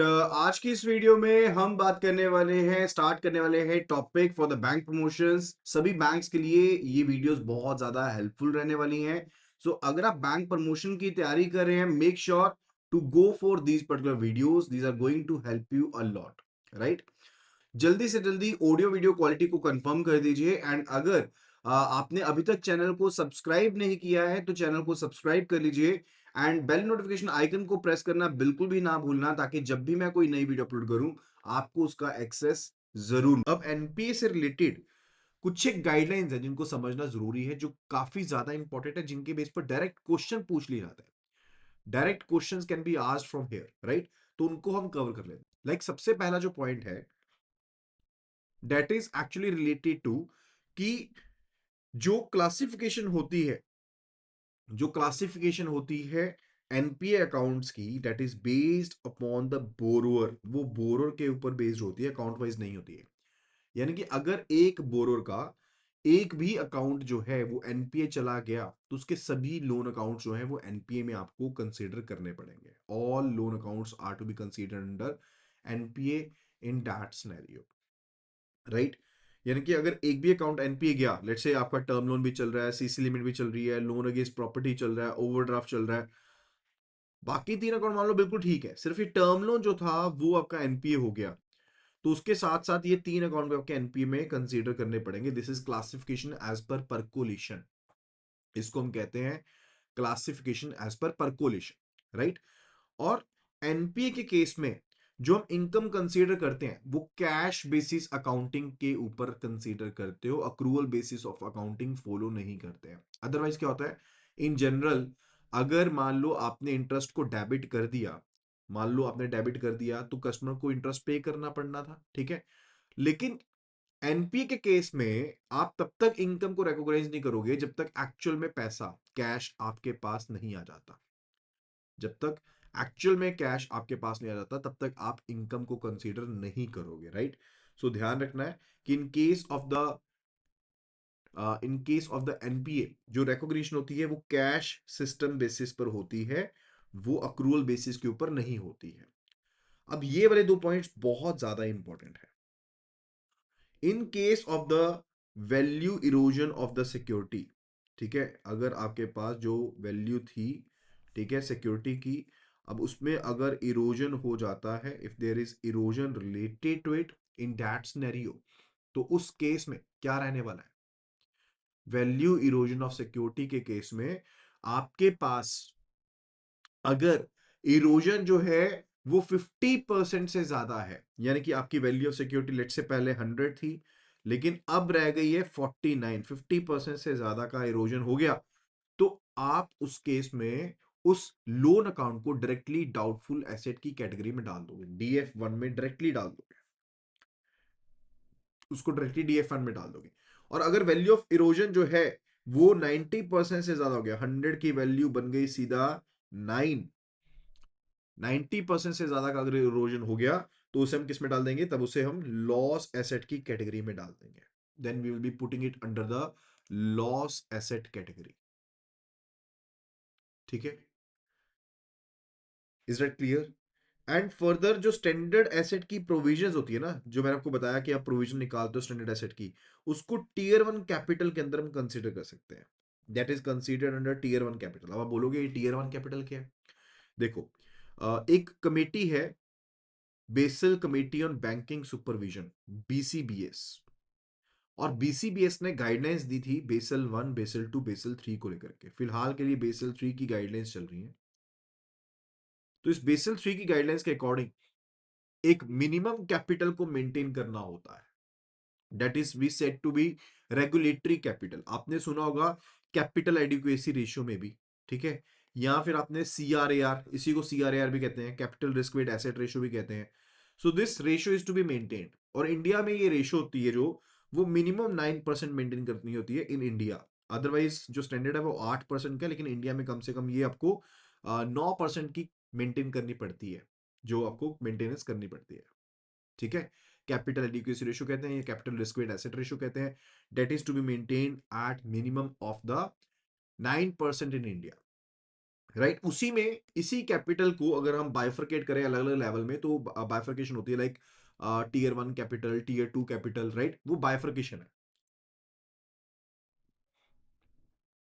आज की इस वीडियो में हम बात करने वाले हैं स्टार्ट करने वाले हैं topic for the bank promotions. सभी बैंक्स के लिए ये वीडियोस बहुत ज्यादा हेल्पफुल रहने वाली हैं। सो अगर आप बैंक प्रमोशन की तैयारी कर रहे हैं, make sure to go for these particular videos. These are going to help you a lot, right. जल्दी से जल्दी ऑडियो वीडियो क्वालिटी को कंफर्म कर दीजिए। एंड अगर आपने अभी तक चैनल को सब्सक्राइब नहीं किया है तो चैनल को सब्सक्राइब कर लीजिए एंड बेल नोटिफिकेशन आइकन को प्रेस करना बिल्कुल भी ना भूलना, ताकि जब भी मैं कोई नई वीडियो अपलोड करूं आपको उसका एक्सेस जरूर। अब एनपीए से रिलेटेड कुछ एक गाइडलाइंस है जिनको समझना जरूरी है, जो काफी ज्यादा इंपॉर्टेंट है, जिनके बेस पर डायरेक्ट क्वेश्चन पूछ लिया जाता है। Direct questions can be asked from here, right. तो उनको हम कवर कर लेते हैं। लाइक सबसे पहला जो पॉइंट है that is actually related to कि जो क्लासिफिकेशन होती है जो क्लासिफिकेशन होती है एनपीए अकाउंट्स की, that is based upon the borrower. वो बोरोअर के ऊपर बेस्ड होती है, अकाउंट वाइज नहीं होती है। यानी कि अगर एक बोरोअर का एक भी अकाउंट जो है वो एनपीए चला गया तो उसके सभी लोन अकाउंट्स जो है वो एनपीए में आपको कंसीडर करने पड़ेंगे। All loan accounts are to be considered under NPA in that scenario, right. यानी कि अगर एक भी अकाउंट एनपीए गया, लेट्स से आपका टर्म लोन भी चल रहा है, सीसी लिमिट भी चल रही है, लोन अगेंस्ट प्रॉपर्टी चल रहा है, ओवरड्राफ्ट चल रहा है, बाकी तीन अकाउंट मान लो बिल्कुल ठीक है, सिर्फ ये टर्म लोन जो था वो आपका एनपीए हो गया, तो उसके साथ साथ ये तीन अकाउंट भी आपके एनपीए में कंसीडर करने पड़ेंगे। This is classification as per percolation. इसको हम कहते हैं classification as per percolation, right. और एनपीए के केस में जो हम इनकम कंसीडर करते हैं वो कैश बेसिस अकाउंटिंग के ऊपर कंसीडर करते हो, accrual basis of accounting follow नहीं करते हैं। अदरवाइज क्या होता है इन जनरल, अगर मान लो आपने इंटरेस्ट को डेबिट कर दिया, मान लो आपने डेबिट कर दिया तो कस्टमर को इंटरेस्ट पे करना पड़ना था, ठीक है। लेकिन एनपीए के केस में आप तब तक इनकम को रिकॉग्नाइज नहीं करोगे जब तक एक्चुअल में पैसा कैश आपके पास नहीं आ जाता। जब तक एक्चुअल में कैश आपके पास नहीं आ जाता तब तक आप इनकम को कंसीडर नहीं करोगे, राइट। सो ध्यान रखना है कि in case of the NPA जो रिकॉग्निशन होती है वो कैश सिस्टम बेसिस पर होती है, वो अक्रूवल बेसिस के ऊपर नहीं होती है। अब ये वाले दो पॉइंट्स बहुत ज्यादा इंपॉर्टेंट है। In case of the value erosion of the security, ठीक है, अगर आपके पास जो वैल्यू थी, ठीक है, सिक्योरिटी की, अब उसमें अगर इरोजन हो जाता है, if there is erosion related to it in that scenario, तो उस केस में क्या रहने वाला है, वैल्यू इरोजन ऑफ सिक्योरिटी के केस में आपके पास अगर इरोजन जो है वो 50% से ज्यादा है, यानी कि आपकी वैल्यू ऑफ सिक्योरिटी लेट से पहले 100 थी लेकिन अब रह गई है 49, 50% से ज्यादा का इरोजन हो गया, तो आप उस केस में उस लोन अकाउंट को डायरेक्टली डाउटफुल एसेट की कैटेगरी में डाल दोगे, डीएफ वन में डायरेक्टली डाल दोगे, उसको डायरेक्टली डीएफ वन में डाल दोगे। और अगर वैल्यू ऑफ इरोजन जो है वो 90% से ज्यादा हो गया, 100 की वैल्यू बन गई सीधा 9, 90% से ज्यादा का अगर इरोजन हो गया तो उसे हम किस में डाल देंगे, तब उसे हम लॉस एसेट की कैटेगरी में डाल देंगे। Then we will be putting it under the loss asset category, ठीक है। Is that clear. And further जो स्टैंडर्ड एसेट की प्रोविजंस होती है ना, जो मैंने आपको बताया कि आप प्रोविजन निकालते हो स्टैंडर्ड एसेट की, उसको टीयर वन कैपिटल के अंदर हम कंसीडर कर सकते हैं। That is considered under tier one capital. अब आप बोलोगे टीयर वन कैपिटल क्या है। देखो, एक कमेटी है, basal committee on banking supervision, BCBS. और बीसीबीएस ने गाइडलाइंस दी थी Basel one, basal to, basal three को लेकर के। फिलहाल के लिए बेसल थ्री की गाइडलाइंस चल रही है। तो इस बेसल थ्री की गाइडलाइंस के अकॉर्डिंग एक मिनिमम कैपिटल को मेंटेन करना होता है, that is we said to be regulatory capital. आपने सुना होगा कैपिटल एडिक्वेसी रेशियो में भी, ठीक है, या फिर आपने सीआरएआर, इसी को सीआरएआर भी कहते हैं, capital risk weight asset ratio भी कहते हैं। So this ratio is to be maintained, और इंडिया में ये रेशियो होती है जो वो मिनिमम 9% मेंटेन करनी होती है इन इंडिया। अदरवाइज जो स्टैंडर्ड है वो 8% का, लेकिन इंडिया में कम से कम ये आपको 9% की मेंटेन करनी पड़ती है, जो आपको मेंटेनेंस करनी पड़ती है, ठीक है। कैपिटल एडिक्वेसी रेशियो कहते हैं, या capital risk weight asset ratio कहते हैं, that is to be maintain at minimum of the 9% in India. Right. उसी में इसी कैपिटल को अगर हम बाइफरकेट करें अलग अलग लेवल में, तो बाइफरकेशन होती है like tier 1 capital, tier 2 capital, right, वो बाइफरकेशन है।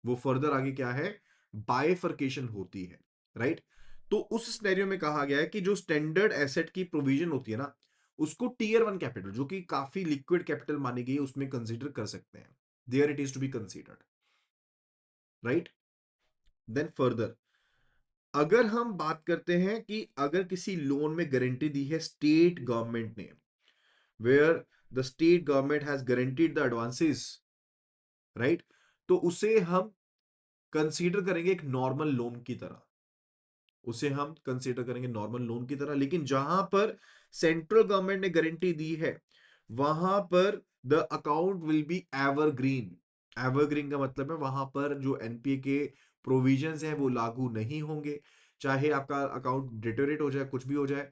वो फर्दर आगे क्या है, बाइफरकेशन होती है, राइट। तो उस सिनेरियो में कहा गया है कि जो स्टैंडर्ड एसेट की प्रोविजन होती है ना, उसको टीयर 1 कैपिटल, जो कि काफी लिक्विड कैपिटल मानी गई है, उसमें कंसीडर कर सकते हैं। There it is to be considered, right. Then further अगर हम बात करते हैं कि अगर किसी लोन में गारंटी दी है स्टेट गवर्नमेंट ने, where the state government has guaranteed the advances, right, तो उसे हम कंसीडर करेंगे एक नॉर्मल लोन की तरह, उसे हम कंसीडर करेंगे नॉर्मल लोन की तरह। लेकिन जहां पर सेंट्रल गवर्नमेंट ने गारंटी दी है, वहां पर the account will be evergreen. Evergreen का मतलब है वहां पर जो एनपीए के प्रोविजंस हैं वो लागू नहीं होंगे, चाहे आपका अकाउंट डिटोरेट हो जाए, कुछ भी हो जाए,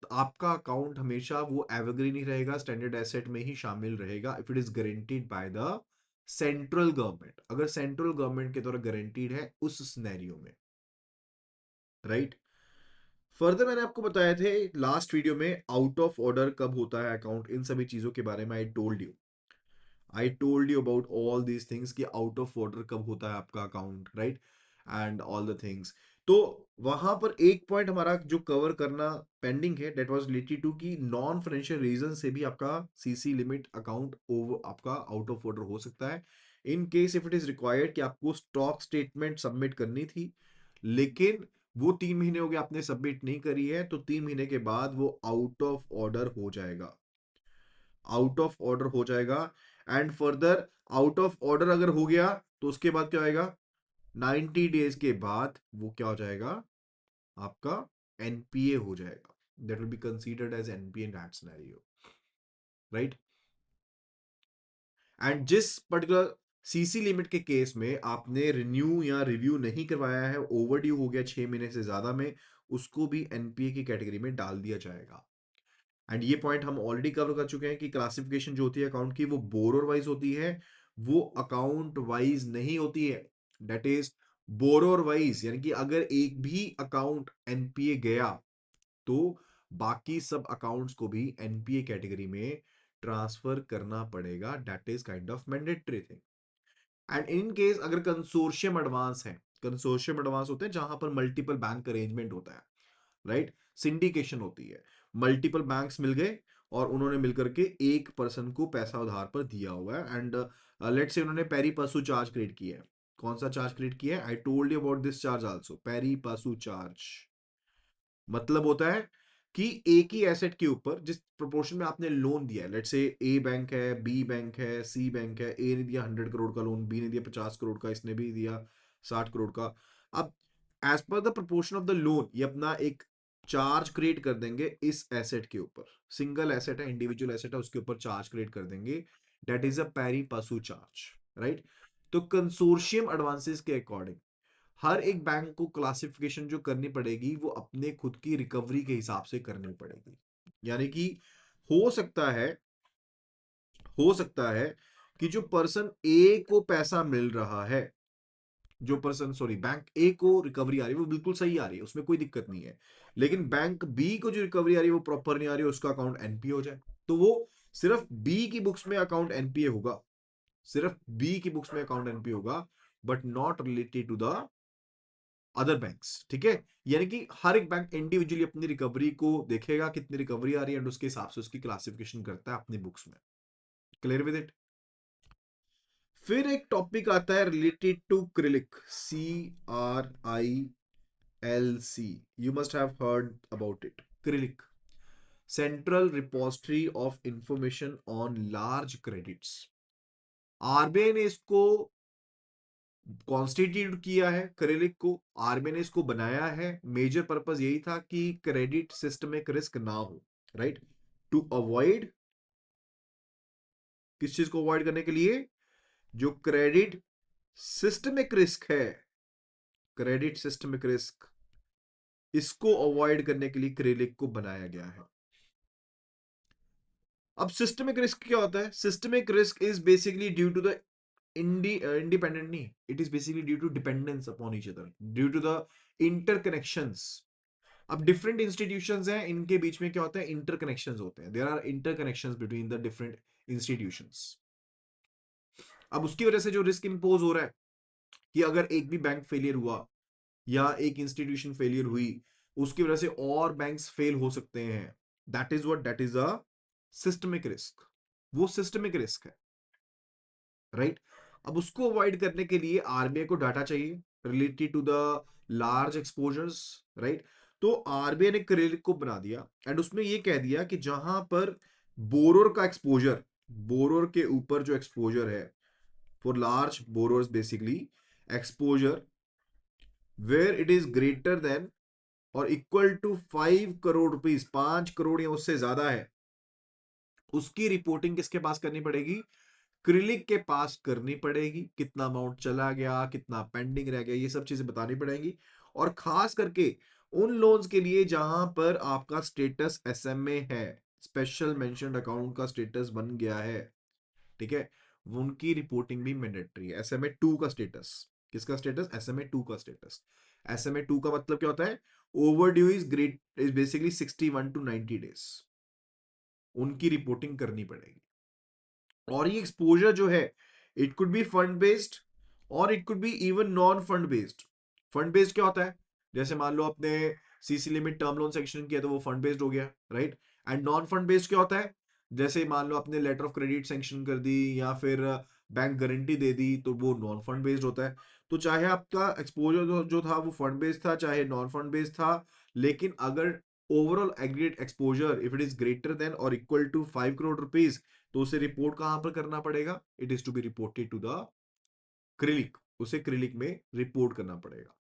तो आपका अकाउंट हमेशा वो एवरग्रीन ही रहेगा, स्टैंडर्ड एसेट में ही शामिल रहेगा, if it is guaranteed by the central government. अगर सेंट्रल गवर्नमेंट के द्वारा गारंटीड है उस सिनेरियो में, राइट। फर्दर मैंने आपको बताया थे लास्ट वीडियो में आउट ऑफ ऑर्डर कब होता है अकाउंट, इन सभी चीजों के बारे में आई told you about all these things कि आउट ऑफ ऑर्डर कब होता है आपका account, right, and all the things. तो वहां पर एक पॉइंट हमारा जो कवर करना पेंडिंग है, दैट वाज रिलेटेड टू कि नॉन फाइनेंशियल रीजन से भी आपका सीसी लिमिट अकाउंट ओवर आपका आउट ऑफ ऑर्डर हो सकता है, in case if it is required कि आपको स्टॉक स्टेटमेंट सबमिट करनी थी, लेकिन वो 3 महीने हो गए आपने सबमिट नहीं करी है, तो 3 महीने के बाद वो आउट ऑफ ऑर्डर हो जाएगा, आउट ऑफ ऑर्डर हो जाएगा। And further out of order अगर हो गया तो उसके बाद क्या होएगा, 90 डेज के बाद वो क्या हो जाएगा, आपका एनपीए हो जाएगा, that will be considered as NPA in that scenario, right. And जिस पर्टिकुलर सीसी लिमिट के केस में आपने रिन्यू या रिव्यू नहीं करवाया है, ओवरड्यू हो गया 6 महीने से ज्यादा में, उसको भी एनपीए की कैटेगरी में डाल दिया जाएगा। एंड ये पॉइंट हम ऑलरेडी कवर कर चुके हैं कि क्लासिफिकेशन जो होती है अकाउंट की, वो बोरोर वाइज होती है, वो अकाउंट वाइज नहीं होती है। दैट इज बोरोर वाइज, यानी कि अगर एक भी अकाउंट एनपीए गया तो बाकी सब अकाउंट्स को भी एनपीए कैटेगरी में ट्रांसफर करना पड़ेगा, that is kind of mandatory thing. And in case अगर कंसोर्शियम एडवांस है, कंसोर्शियम एडवांस होते हैं जहां पर मल्टीपल बैंक अरेंजमेंट होता है, राइट, सिंडिकेशन होती है, मल्टीपल बैंक्स मिल गए और उन्होंने मिलकर के एक पर्सन को पैसा उधार पर दिया हुआ है, एंड लेट्स से उन्होंने पेरी पासू चार्ज क्रिएट किया है। कौन सा चार्ज क्रिएट किया है, I told you about this charge also, pari passu charge. मतलब होता है कि एक ही एसेट के ऊपर जिस प्रोपोर्शन में आपने लोन दिया है, लेट्स से ए बैंक है, बी बैंक है, सी बैंक है, ए ने दिया 100 करोड़ का लोन, बी ने दिया 50 करोड़ का, इसने भी दिया 60 करोड़ का। अब as per the proportion of the loan ये अपना एक चार्ज क्रिएट कर देंगे इस एसेट के ऊपर, सिंगल एसेट है, इंडिविजुअल एसेट है, उसके ऊपर चार्ज क्रिएट कर देंगे, that is a pari passu charge, right. तो कंसोर्शियम एडवांसेस के अकॉर्डिंग हर एक बैंक को क्लासिफिकेशन जो करनी पड़ेगी वो अपने खुद की रिकवरी के हिसाब से करनी पड़ेगी। यानी कि हो सकता है हो सकता है कि जो पर्सन ए को पैसा मिल रहा है, जो पर्सन सॉरी बैंक ए को रिकवरी आ रही है वो बिल्कुल सही आ रही है, उसमें कोई दिक्कत नहीं है, लेकिन बैंक बी को जो रिकवरी आ रही है वो प्रॉपर नहीं आ रही है, उसका अकाउंट एनपीए हो जाए, तो वो सिर्फ बी की बुक्स में अकाउंट एनपीए होगा, सिर्फ बी की बुक्स में अकाउंट एनपीए होगा, but not related to the other banks, ठीक है। यानी कि हर एक बैंक इंडिविजुअली अपनी रिकवरी को देखेगा, कितनी रिकवरी आ रही है, एंड उसके हिसाब से उसकी क्लासिफिकेशन करता है अपनी बुक्स में। Clear with it. फिर एक टॉपिक आता है रिलेटेड टू क्रिलिक, CRILC, you must have heard about it. क्रिलिक, central repository of information on large credits. RBI ने इसको कॉन्स्टिट्यूट किया है, क्रेडिट को आरबीआई ने इसको बनाया है, मेजर पर्पस यही था कि क्रेडिट सिस्टमिक रिस्क ना हो, राइट, टू अवॉइड, किस चीज को अवॉइड करने के लिए, जो क्रेडिट सिस्टमिक रिस्क है, क्रेडिट सिस्टमिक रिस्क, इसको अवॉइड करने के लिए क्रेडिट को बनाया गया है। अब सिस्टमिक रिस्क क्या होता है, systemic risk is basically due to the independent नहीं, it is basically due to dependence upon each other, due to the interconnections. अब डिफरेंट इंस्टीट्यूशंस हैं, इनके बीच में क्या होता है, इंटरकनेक्शंस होते हैं, there are interconnections between the different institutions. अब उसकी वजह से जो रिस्क इंपोज हो रहा है कि अगर एक भी बैंक फेलियर हुआ या एक इंस्टीट्यूशन फेलियर हुई, उसकी वजह से और बैंक्स फेल हो सकते हैं। That is a systemic risk. वो सिस्टमिक रिस्क है, राइट। अब उसको अवॉइड करने के लिए आरबीआई को डाटा चाहिए related to the large exposures, right. तो आरबीआई ने क्रेडिट को बना दिया एंड उसमें ये कह दिया कि जहां पर बोरोर का एक्सपोजर, बोरोर के ऊपर जो एक्सपोजर है for large borrowers basically, exposure where it is greater than और equal to 5 crore rupees, 5 crore या उससे ज्यादा है, उसकी रिपोर्टिंग किसके पास करनी पड़ेगी, क्रिलिक के पास करनी पड़ेगी। कितना अमाउंट चला गया, कितना पेंडिंग रह गया, ये सब चीजें बतानी पड़ेंगी। और खास करके उन लोन्स के लिए जहां पर आपका स्टेटस एसएमए है, स्पेशल मेंशन अकाउंट का स्टेटस बन गया है, ठीक है, उनकी रिपोर्टिंग भी मैंडेटरी है। एसएमए 2 का स्टेटस, किसका स्टेटस, एसएमए 2 का स्टेटस। एसएमए 2 का मतलब क्या होता है, overdue is great is basically 61 to 90 days, उनकी रिपोर्टिंग करनी पड़ेगी। और ये एक्सपोजर जो है, it could be fund based और it could be even non fund based. Fund based क्या होता है, जैसे मान लो अपने CC limit term loan sanction किया तो वो फंड बेस्ड हो गया, right. And non fund based क्या होता है, जैसे मान लो अपने लेटर ऑफ क्रेडिट सेंक्शन कर दी या फिर बैंक गारंटी दे दी, तो वो नॉन फंड बेस्ड होता है। तो चाहे आपका एक्सपोजर जो था वो फंड बेस्ड था, चाहे नॉन फंड बेस्ड था, लेकिन अगर overall aggregate exposure if it is greater than और इक्वल टू 5 करोड़ रुपीज, तो उसे रिपोर्ट कहां पर करना पड़ेगा, it is to be reported to the क्रिलिक, उसे क्रिलिक में रिपोर्ट करना पड़ेगा,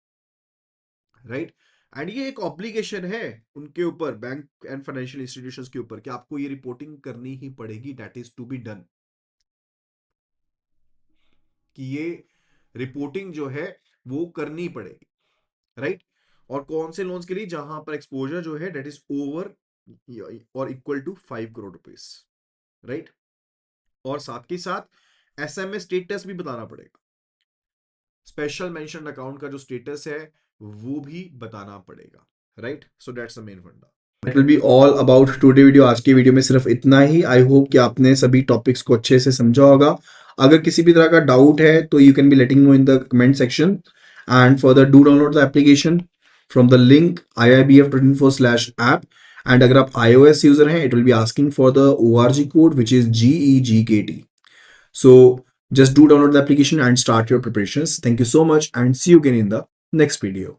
राइट। एंड ये एक ऑब्लिगेशन है उनके ऊपर, बैंक एंड फाइनेंशियल इंस्टीट्यूशंस के ऊपर, कि आपको ये रिपोर्टिंग करनी ही पड़ेगी, that is to be done, कि ये रिपोर्टिंग जो है वो करनी पड़ेगी, राइट। और कौन से लोन्स के लिए, जहां पर एक्सपोजर जो है दैट इज ओवर और equal to 5 crore rupees, right. और साथ के साथ एसएमए स्टेटस भी बताना पड़ेगा, स्पेशल मेंशन अकाउंट का जो स्टेटस है वो भी बताना पड़ेगा, right. So that's the main फंडा। It will be all about today video. आज की वीडियो में सिर्फ इतना ही। आई होप कि आपने सभी टॉपिक्स को अच्छे से समझा होगा। अगर किसी भी तरह का डाउट है तो you can be letting no in the comment section and further do download the application from the link iibf24/app। And अगर आप iOS यूजर हैं, it will be asking for the ORG code which is GEGKT। So just do download the application and start your preparations. Thank you so much and see you again in the next video.